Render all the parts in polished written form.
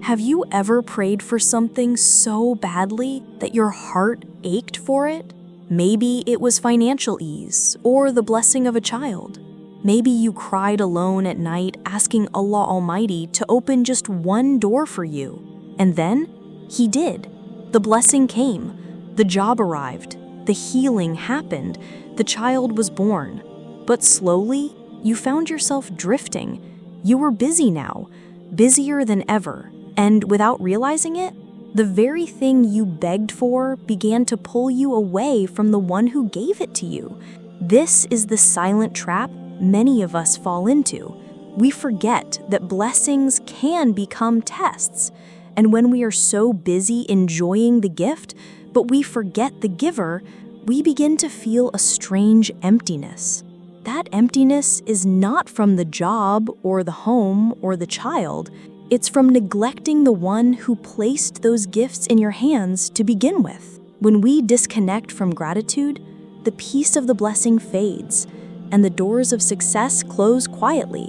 Have you ever prayed for something so badly that your heart ached for it? Maybe it was financial ease or the blessing of a child. Maybe you cried alone at night asking Allah Almighty to open just one door for you. And then, He did. The blessing came. The job arrived. The healing happened. The child was born. But slowly, you found yourself drifting. You were busy now, busier than ever. And without realizing it, the very thing you begged for began to pull you away from the one who gave it to you. This is the silent trap many of us fall into. We forget that blessings can become tests. And when we are so busy enjoying the gift, but we forget the giver, we begin to feel a strange emptiness. That emptiness is not from the job or the home or the child. It's from neglecting the one who placed those gifts in your hands to begin with. When we disconnect from gratitude, the peace of the blessing fades, and the doors of success close quietly,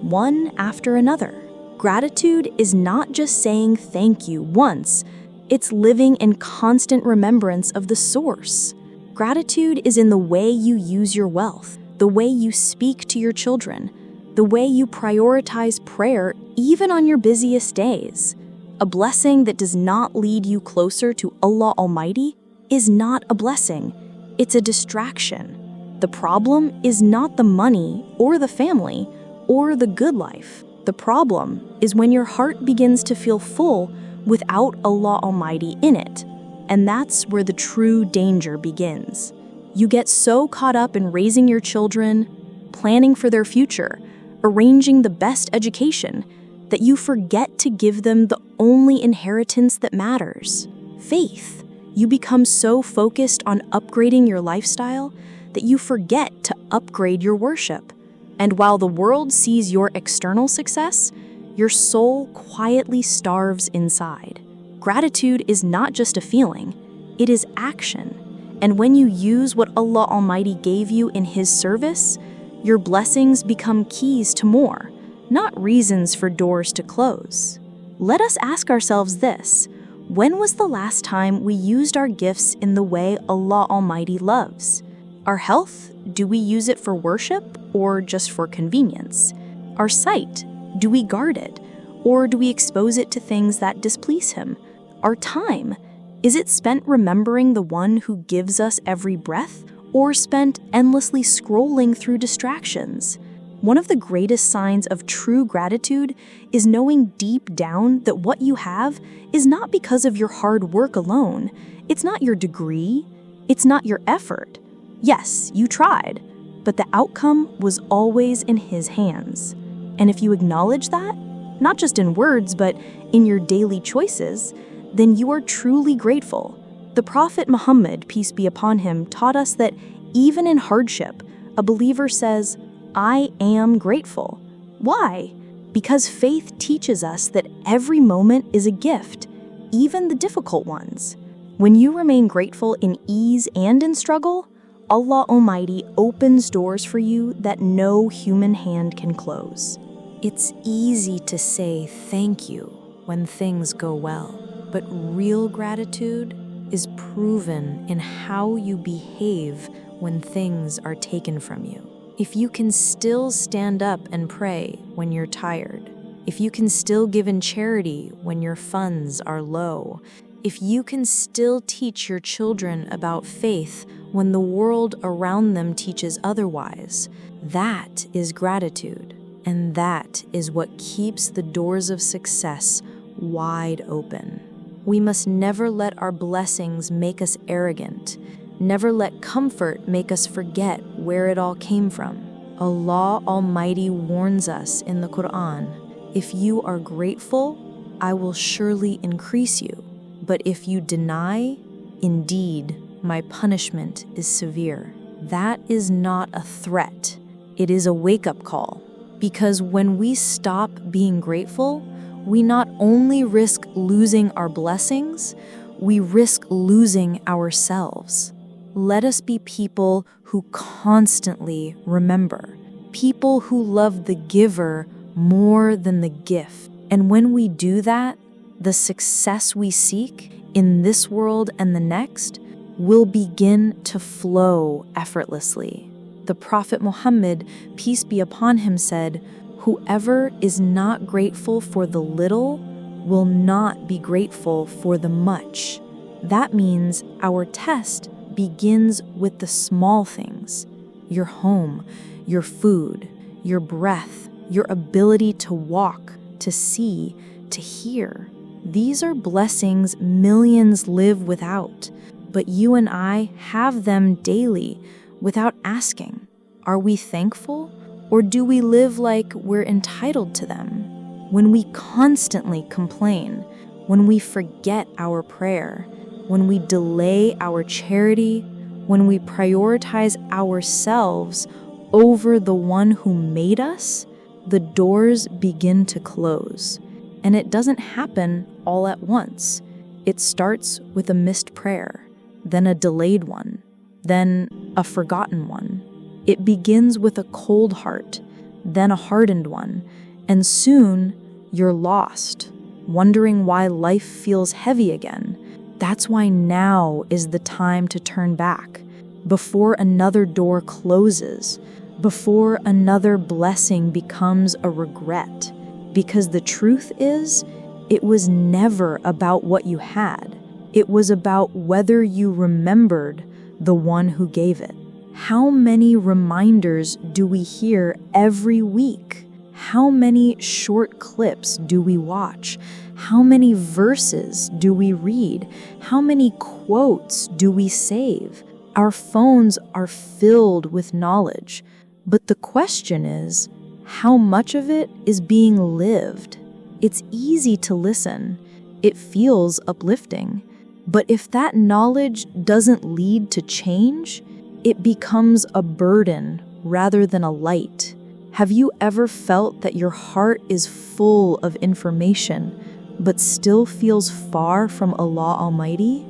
one after another. Gratitude is not just saying thank you once, it's living in constant remembrance of the source. Gratitude is in the way you use your wealth, the way you speak to your children, the way you prioritize prayer even on your busiest days. A blessing that does not lead you closer to Allah Almighty is not a blessing, it's a distraction. The problem is not the money or the family or the good life. The problem is when your heart begins to feel full without Allah Almighty in it. And that's where the true danger begins. You get so caught up in raising your children, planning for their future, arranging the best education, that you forget to give them the only inheritance that matters, faith. You become so focused on upgrading your lifestyle that you forget to upgrade your worship. And while the world sees your external success, your soul quietly starves inside. Gratitude is not just a feeling, it is action. And when you use what Allah Almighty gave you in His service, your blessings become keys to more, not reasons for doors to close. Let us ask ourselves this: when was the last time we used our gifts in the way Allah Almighty loves? Our health, do we use it for worship or just for convenience? Our sight, do we guard it or do we expose it to things that displease Him? Our time, is it spent remembering the one who gives us every breath or spent endlessly scrolling through distractions? One of the greatest signs of true gratitude is knowing deep down that what you have is not because of your hard work alone. It's not your degree. It's not your effort. Yes, you tried, but the outcome was always in His hands. And if you acknowledge that, not just in words, but in your daily choices, then you are truly grateful. The Prophet Muhammad, peace be upon him, taught us that even in hardship, a believer says, "I am grateful." Why? Because faith teaches us that every moment is a gift, even the difficult ones. When you remain grateful in ease and in struggle, Allah Almighty opens doors for you that no human hand can close. It's easy to say thank you when things go well, but real gratitude is proven in how you behave when things are taken from you. If you can still stand up and pray when you're tired, if you can still give in charity when your funds are low, if you can still teach your children about faith when the world around them teaches otherwise, that is gratitude. And that is what keeps the doors of success wide open. We must never let our blessings make us arrogant. Never let comfort make us forget where it all came from. Allah Almighty warns us in the Quran, "If you are grateful, I will surely increase you. But if you deny, indeed, my punishment is severe." That is not a threat. It is a wake-up call. Because when we stop being grateful, we not only risk losing our blessings, we risk losing ourselves. Let us be people who constantly remember, people who love the giver more than the gift. And when we do that, the success we seek in this world and the next will begin to flow effortlessly. The Prophet Muhammad, peace be upon him, said, "Whoever is not grateful for the little will not be grateful for the much." That means our test begins with the small things: your home, your food, your breath, your ability to walk, to see, to hear. These are blessings millions live without, but you and I have them daily without asking. Are we thankful, or do we live like we're entitled to them? When we constantly complain, when we forget our prayer, when we delay our charity, when we prioritize ourselves over the one who made us, the doors begin to close. And it doesn't happen all at once. It starts with a missed prayer, then a delayed one, then a forgotten one. It begins with a cold heart, then a hardened one, and soon you're lost, wondering why life feels heavy again. That's why now is the time to turn back, before another door closes, before another blessing becomes a regret. Because the truth is, it was never about what you had. It was about whether you remembered the one who gave it. How many reminders do we hear every week? How many short clips do we watch? How many verses do we read? How many quotes do we save? Our phones are filled with knowledge, but the question is, how much of it is being lived? It's easy to listen. It feels uplifting. But if that knowledge doesn't lead to change, it becomes a burden rather than a light. Have you ever felt that your heart is full of information, but still feels far from Allah Almighty?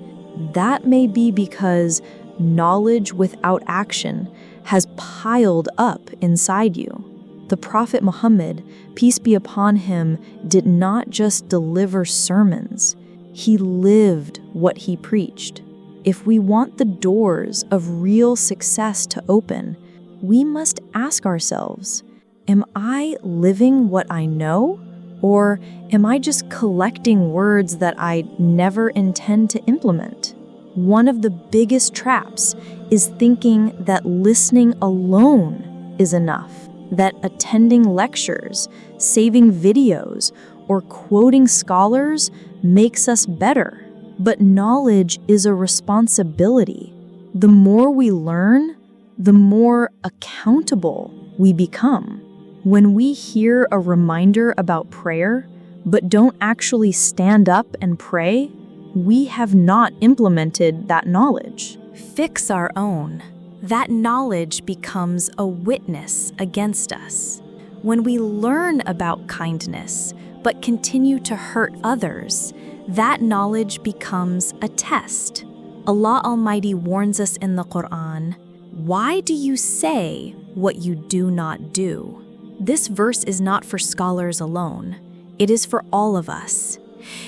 That may be because knowledge without action has piled up inside you. The Prophet Muhammad, peace be upon him, did not just deliver sermons. He lived what he preached. If we want the doors of real success to open, we must ask ourselves, am I living what I know? Or am I just collecting words that I never intend to implement? One of the biggest traps is thinking that listening alone is enough, that attending lectures, saving videos, or quoting scholars makes us better. But knowledge is a responsibility. The more we learn, the more accountable we become. When we hear a reminder about prayer, but don't actually stand up and pray, we have not implemented that knowledge. Fix our own. That knowledge becomes a witness against us. When we learn about kindness, but continue to hurt others, that knowledge becomes a test. Allah Almighty warns us in the Quran, "Why do you say what you do not do?" This verse is not for scholars alone. It is for all of us.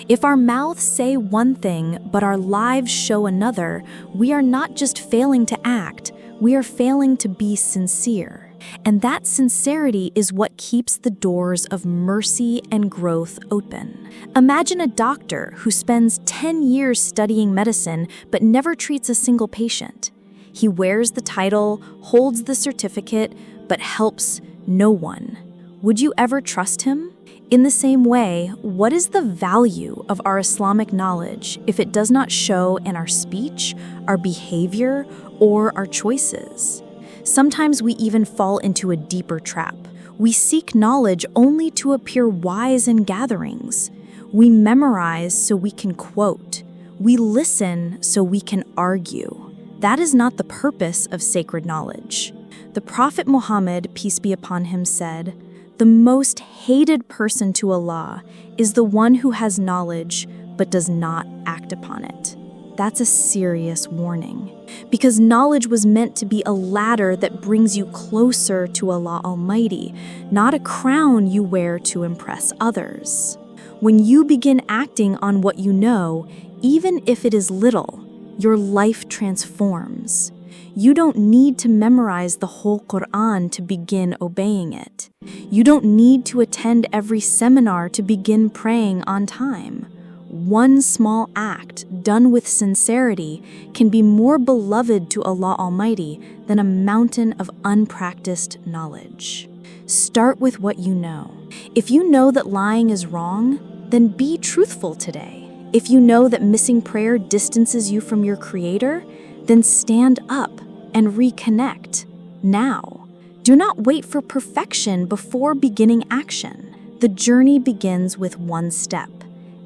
If our mouths say one thing, but our lives show another, we are not just failing to act, we are failing to be sincere. And that sincerity is what keeps the doors of mercy and growth open. Imagine a doctor who spends 10 years studying medicine but never treats a single patient. He wears the title, holds the certificate, but helps no one. Would you ever trust him? In the same way, what is the value of our Islamic knowledge if it does not show in our speech, our behavior, or our choices? Sometimes we even fall into a deeper trap. We seek knowledge only to appear wise in gatherings. We memorize so we can quote. We listen so we can argue. That is not the purpose of sacred knowledge. The Prophet Muhammad, peace be upon him, said, "The most hated person to Allah is the one who has knowledge but does not act upon it." That's a serious warning, because knowledge was meant to be a ladder that brings you closer to Allah Almighty, not a crown you wear to impress others. When you begin acting on what you know, even if it is little, your life transforms. You don't need to memorize the whole Quran to begin obeying it. You don't need to attend every seminar to begin praying on time. One small act done with sincerity can be more beloved to Allah Almighty than a mountain of unpracticed knowledge. Start with what you know. If you know that lying is wrong, then be truthful today. If you know that missing prayer distances you from your Creator, then stand up and reconnect now. Do not wait for perfection before beginning action. The journey begins with one step.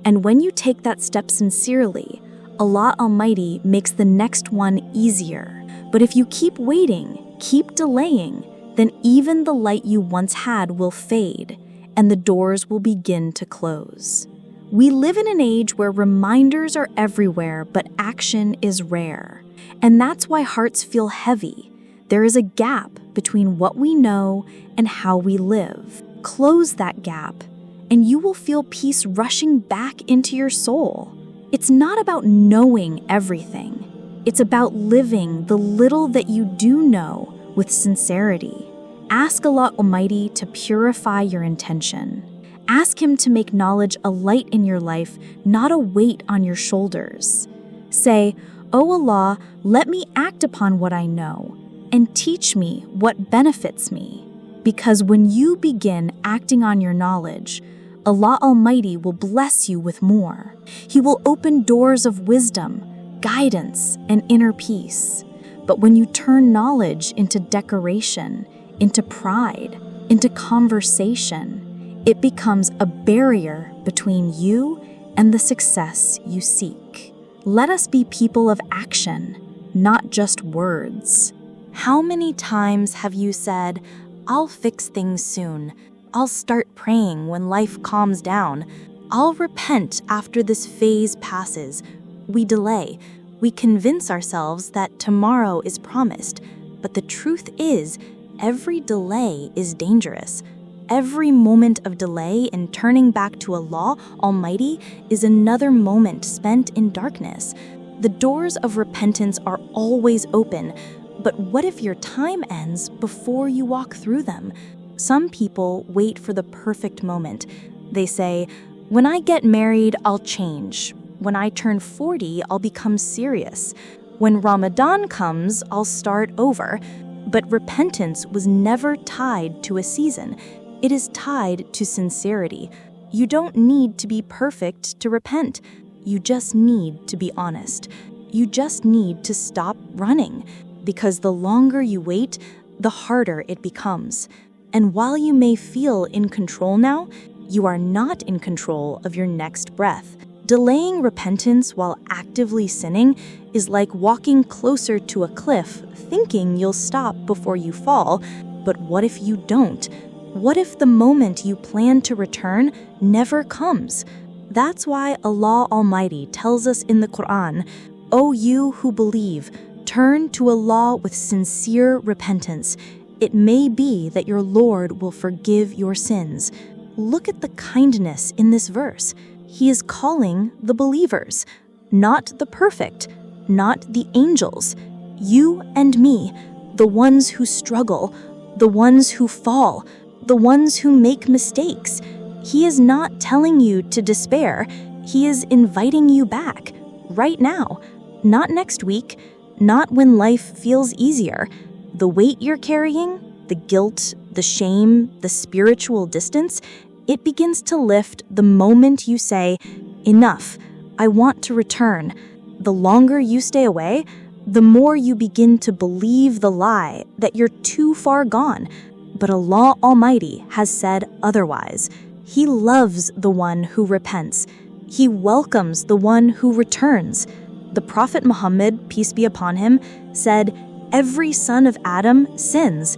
And when you take that step sincerely, Allah Almighty makes the next one easier. But if you keep waiting, keep delaying, then even the light you once had will fade, and the doors will begin to close. We live in an age where reminders are everywhere, but action is rare. And that's why hearts feel heavy. There is a gap between what we know and how we live. Close that gap, and you will feel peace rushing back into your soul. It's not about knowing everything. It's about living the little that you do know with sincerity. Ask Allah Almighty to purify your intention. Ask Him to make knowledge a light in your life, not a weight on your shoulders. Say, "O Allah, let me act upon what I know, and teach me what benefits me." Because when you begin acting on your knowledge, Allah Almighty will bless you with more. He will open doors of wisdom, guidance, and inner peace. But when you turn knowledge into decoration, into pride, into conversation, it becomes a barrier between you and the success you seek. Let us be people of action, not just words. How many times have you said, "I'll fix things soon. I'll start praying when life calms down. I'll repent after this phase passes." We delay. We convince ourselves that tomorrow is promised. But the truth is, every delay is dangerous. Every moment of delay in turning back to Allah Almighty is another moment spent in darkness. The doors of repentance are always open, but what if your time ends before you walk through them? Some people wait for the perfect moment. They say, "When I get married, I'll change. When I turn 40, I'll become serious. When Ramadan comes, I'll start over." But repentance was never tied to a season. It is tied to sincerity. You don't need to be perfect to repent. You just need to be honest. You just need to stop running, because the longer you wait, the harder it becomes. And while you may feel in control now, you are not in control of your next breath. Delaying repentance while actively sinning is like walking closer to a cliff, thinking you'll stop before you fall. But what if you don't? What if the moment you plan to return never comes? That's why Allah Almighty tells us in the Quran, "O you who believe, turn to Allah with sincere repentance. It may be that your Lord will forgive your sins." Look at the kindness in this verse. He is calling the believers, not the perfect, not the angels. You and me, the ones who struggle, the ones who fall, the ones who make mistakes. He is not telling you to despair. He is inviting you back, right now. Not next week, not when life feels easier. The weight you're carrying, the guilt, the shame, the spiritual distance, it begins to lift the moment you say, "Enough, I want to return." The longer you stay away, the more you begin to believe the lie that you're too far gone. But Allah Almighty has said otherwise. He loves the one who repents. He welcomes the one who returns. The Prophet Muhammad, peace be upon him, said, "Every son of Adam sins.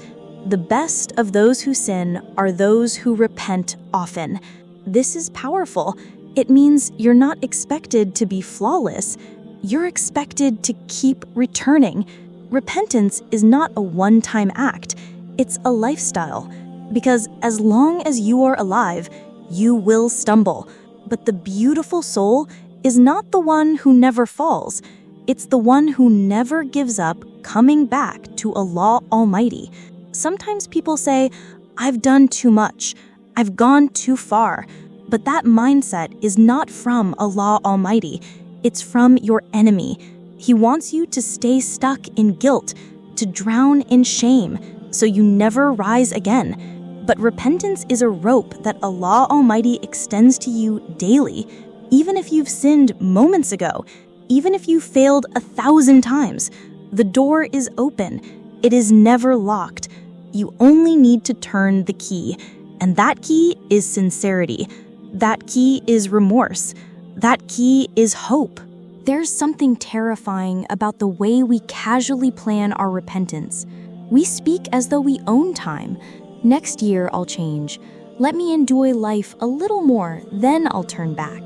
The best of those who sin are those who repent often." This is powerful. It means you're not expected to be flawless. You're expected to keep returning. Repentance is not a one-time act. It's a lifestyle. Because as long as you are alive, you will stumble. But the beautiful soul is not the one who never falls. It's the one who never gives up coming back to Allah Almighty. Sometimes people say, I've done too much, I've gone too far. But that mindset is not from Allah Almighty. It's from your enemy. He wants you to stay stuck in guilt, to drown in shame, so you never rise again. But repentance is a rope that Allah Almighty extends to you daily, even if you've sinned moments ago, even if you failed 1,000 times. The door is open. It is never locked. You only need to turn the key, and that key is sincerity. That key is remorse. That key is hope. There's something terrifying about the way we casually plan our repentance. We speak as though we own time. Next year, I'll change. Let me enjoy life a little more, then I'll turn back.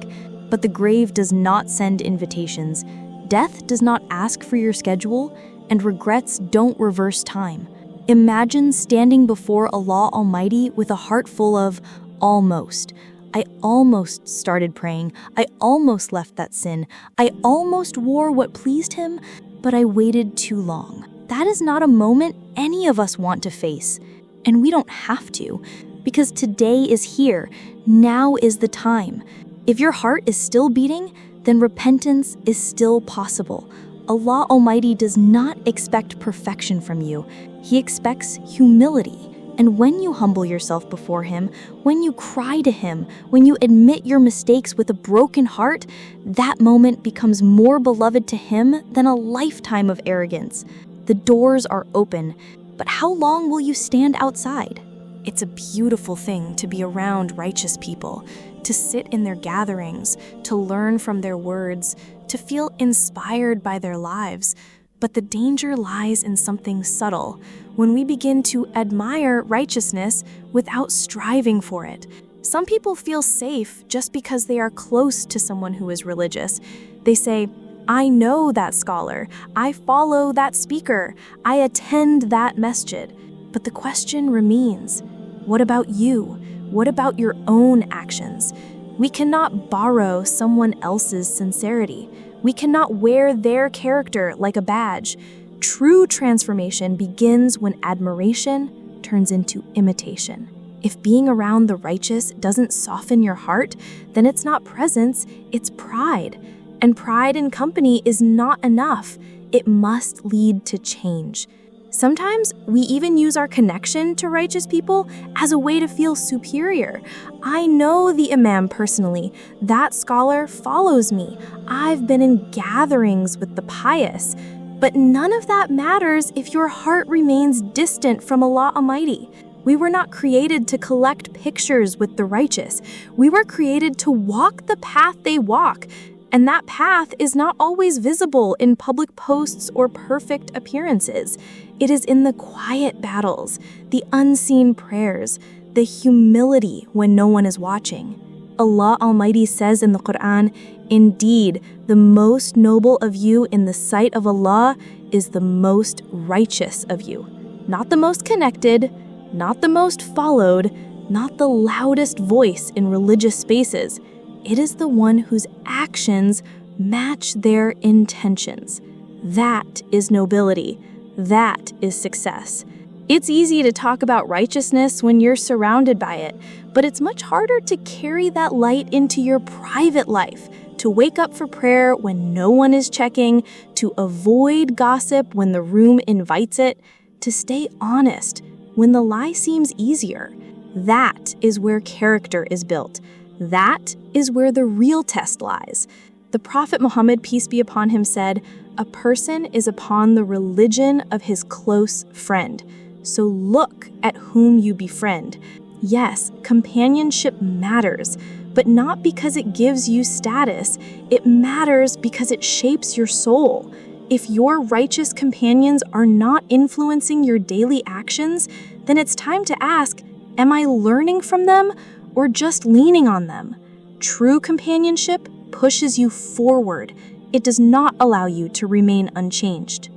But the grave does not send invitations. Death does not ask for your schedule, and regrets don't reverse time. Imagine standing before Allah Almighty with a heart full of almost. I almost started praying. I almost left that sin. I almost wore what pleased Him, but I waited too long. That is not a moment any of us want to face. And we don't have to, because today is here. Now is the time. If your heart is still beating, then repentance is still possible. Allah Almighty does not expect perfection from you. He expects humility. And when you humble yourself before Him, when you cry to Him, when you admit your mistakes with a broken heart, that moment becomes more beloved to Him than a lifetime of arrogance. The doors are open, but how long will you stand outside? It's a beautiful thing to be around righteous people, to sit in their gatherings, to learn from their words, to feel inspired by their lives. But the danger lies in something subtle, when we begin to admire righteousness without striving for it. Some people feel safe just because they are close to someone who is religious. They say, I know that scholar, I follow that speaker, I attend that masjid. But the question remains, what about you? What about your own actions? We cannot borrow someone else's sincerity. We cannot wear their character like a badge. True transformation begins when admiration turns into imitation. If being around the righteous doesn't soften your heart, then it's not presence, it's pride. And pride in company is not enough. It must lead to change. Sometimes we even use our connection to righteous people as a way to feel superior. I know the Imam personally. That scholar follows me. I've been in gatherings with the pious. But none of that matters if your heart remains distant from Allah Almighty. We were not created to collect pictures with the righteous. We were created to walk the path they walk. And that path is not always visible in public posts or perfect appearances. It is in the quiet battles, the unseen prayers, the humility when no one is watching. Allah Almighty says in the Quran, indeed, the most noble of you in the sight of Allah is the most righteous of you. Not the most connected, not the most followed, not the loudest voice in religious spaces. It is the one whose actions match their intentions. That is nobility. That is success. It's easy to talk about righteousness when you're surrounded by it, but it's much harder to carry that light into your private life, to wake up for prayer when no one is checking, to avoid gossip when the room invites it, to stay honest when the lie seems easier. That is where character is built. That is where the real test lies. The Prophet Muhammad, peace be upon him, said, "A person is upon the religion of his close friend. So look at whom you befriend." Yes, companionship matters, but not because it gives you status. It matters because it shapes your soul. If your righteous companions are not influencing your daily actions, then it's time to ask, am I learning from them or just leaning on them? True companionship pushes you forward. It does not allow you to remain unchanged.